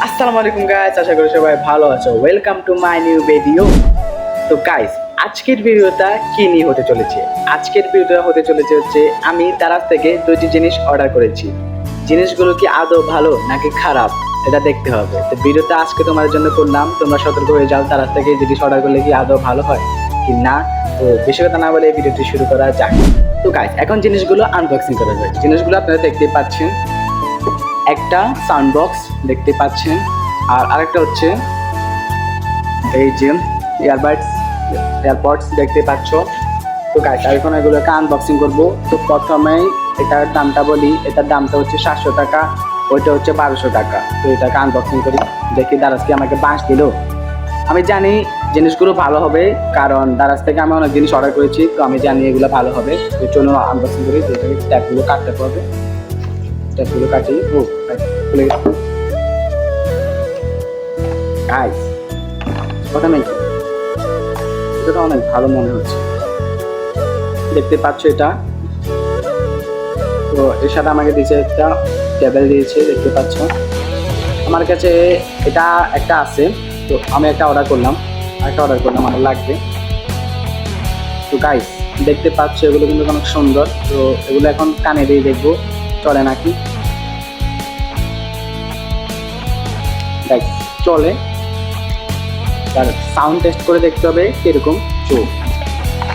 আসসালামু আলাইকুম গাইস, আশা করি সবাই ভালো আছো। Welcome to my new video. তো গাইস, আজকের ভিডিওটা কি নিয়ে হতে চলেছে? আজকের ভিডিওটা হতে চলেছে হচ্ছে আমি দারাজ থেকে দুইটি জিনিস অর্ডার করেছি। জিনিসগুলো কি আদৌ ভালো নাকি খারাপ এটা দেখতে হবে। তো ভিডিওটা আজকে তোমার জন্য করলাম, তোমরা সতর্ক হয়ে যাও দারাজ থেকে জিনিস অর্ডার করলে কি আদৌ ভালো হয় কি না। তো বেশি কথা না বলে এই ভিডিওটি শুরু করা যাক। তো গাইস, এখন জিনিসগুলো আনবক্সিং করা যায়। জিনিসগুলো আপনারা দেখতেই পাচ্ছেন, একটা সাউন্ড বক্স দেখতে পাচ্ছেন, আর আরেকটা হচ্ছে এই যে এয়ারপডস দেখতে পাচ্ছ। তো গাইস, এখন এগুলোকে আনবক্সিং করবো। তো প্রথমেই এটার দামটা বলি। এটার দামটা হচ্ছে 700 টাকা, ওইটা হচ্ছে 1200 টাকা। তো এটাকে আনবক্সিং করি, দেখি দারাজ কি আমাকে বাঁশ দিল। আমি জানি জিনিসগুলো ভালো হবে, কারণ দারাজ থেকে আমি অনেক জিনিস অর্ডার করেছি, তো আমি জানি এগুলো ভালো হবে। তো চলুন আনবক্সিং করি। তো এটাকে ট্যাপগুলো কাটতে হবে, ট্যাপগুলো কাটি। ও খুলে গেছে গাইস। কথা নেই, এটা অনেক ভালো মনে হচ্ছে, দেখতে পাচ্ছ এটা। তো এর সাথে আমাকে দিয়েছে একটা কেবল দিয়েছে, দেখতে পাচ্ছ। আমার কাছে এটা একটা আছে, তো আমি একটা অর্ডার করলাম, আমার লাগবে। তো গাইস, দেখতে পাচ্ছ এগুলো কিন্তু অনেক সুন্দর। তো এগুলো এখন কানে দিয়ে দেখবো চলে নাকি। গাইস, চলে, তার সাউন্ড টেস্ট করে দেখতে হবে কিরকম চোখ।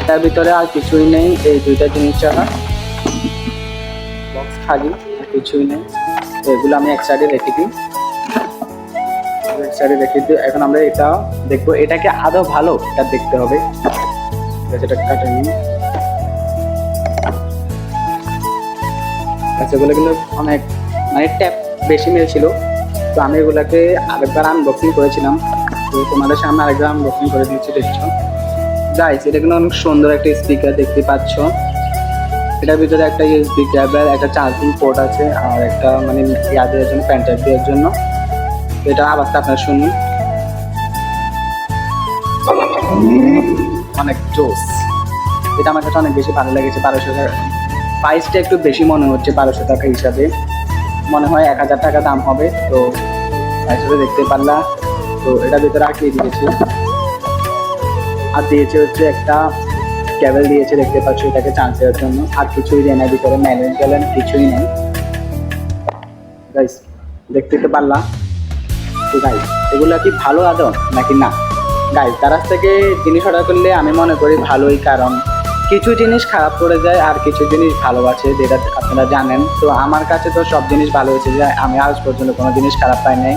এটার ভিতরে আর কিছুই নেই, এই দুইটা জিনিস ছাড়া। বক্স খালি, আর কিছুই নেই। তো এগুলো আমি এক সাইডে রেখে দিই, এখন আমরা এটা দেখবো, এটাকে আদৌ ভালো এটা দেখতে হবে। এটা কাটে নিই। আচ্ছা, এগুলো কিন্তু অনেক মানে ট্যাপ বেশি মিলছিল, তো আমি এগুলাকে আরেকবার আনবক্সিং করেছিলাম। তো তোমাদের সামনে আরেকবার আনবক্সিং করে দিচ্ছি, দেখছো গাইস। এটা কিন্তু অনেক সুন্দর একটা স্পিকার দেখতে পাচ্ছ। এটার ভিতরে একটা ইউএসবি কেবল, একটা চার্জিং পোর্ট আছে, আর একটা মানে ইয়া দেওয়ার জন্য, প্যান টাইপ দেওয়ার জন্য। এটার আওয়াজটা আপনারা শুনুন, অনেক জোস। এটা আমার কাছে অনেক বেশি ভালো লেগেছে। 1200 টাকা প্রাইসটা একটু বেশি মনে হচ্ছে, 1200 টাকা হিসাবে মনে হয় 1000 টাকা দাম হবে। তো হিসাবে দেখতে পারলা। তো এটার ভিতরে আর কি দিয়েছে, আর দিয়েছে হচ্ছে একটা কেবল দিয়েছে, দেখতে পাচ্ছ, এটাকে চার্জ দেওয়ার জন্য। আর কিছুই দেয় না ভিতরে, ম্যানুয়াল কিছুই নেই গাইস, দেখতে তো পারলা। তো গাইস, এগুলো কি ভালো আদৌ নাকি না? গাইস, দারাজ থেকে জিনিস অর্ডার করলে আমি মনে করি ভালোই, কারণ কিছু জিনিস খারাপ করে যায় আর কিছু জিনিস ভালো আছে, যেটা আপনারা জানেন। তো আমার কাছে তো সব জিনিস ভালো হয়েছে, যে আমি আজ পর্যন্ত কোনো জিনিস খারাপ পাই নাই।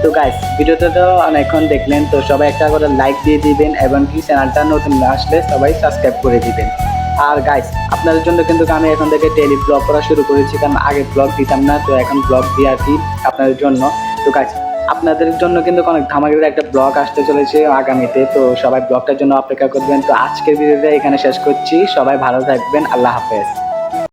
তো গাইস, ভিডিওটা তো অনেকক্ষণ দেখলেন, তো সবাই একটা করে লাইক দিয়ে দিবেন, এবং কি চ্যানেলটা নতুন আসলে সবাই সাবস্ক্রাইব করে দিবেন। আর গাইস, আপনাদের জন্য কিন্তু আমি এখন থেকে ডেইলি ব্লগ করা শুরু করেছি, কারণ আগে ব্লগ দিতাম না, তো এখন ব্লগ দিয়ে আর কি আপনাদের জন্য। তো গাইস, আপনাদের জন্য কিন্তু অনেক ধামাকেদার একটা ব্লগ আসতে চলেছে আগামীতে, তো সবাই ব্লগটার জন্য অপেক্ষা করবেন। তো আজকের ভিডিওটা এখানে শেষ করছি, সবাই ভালো থাকবেন, আল্লাহ হাফেজ।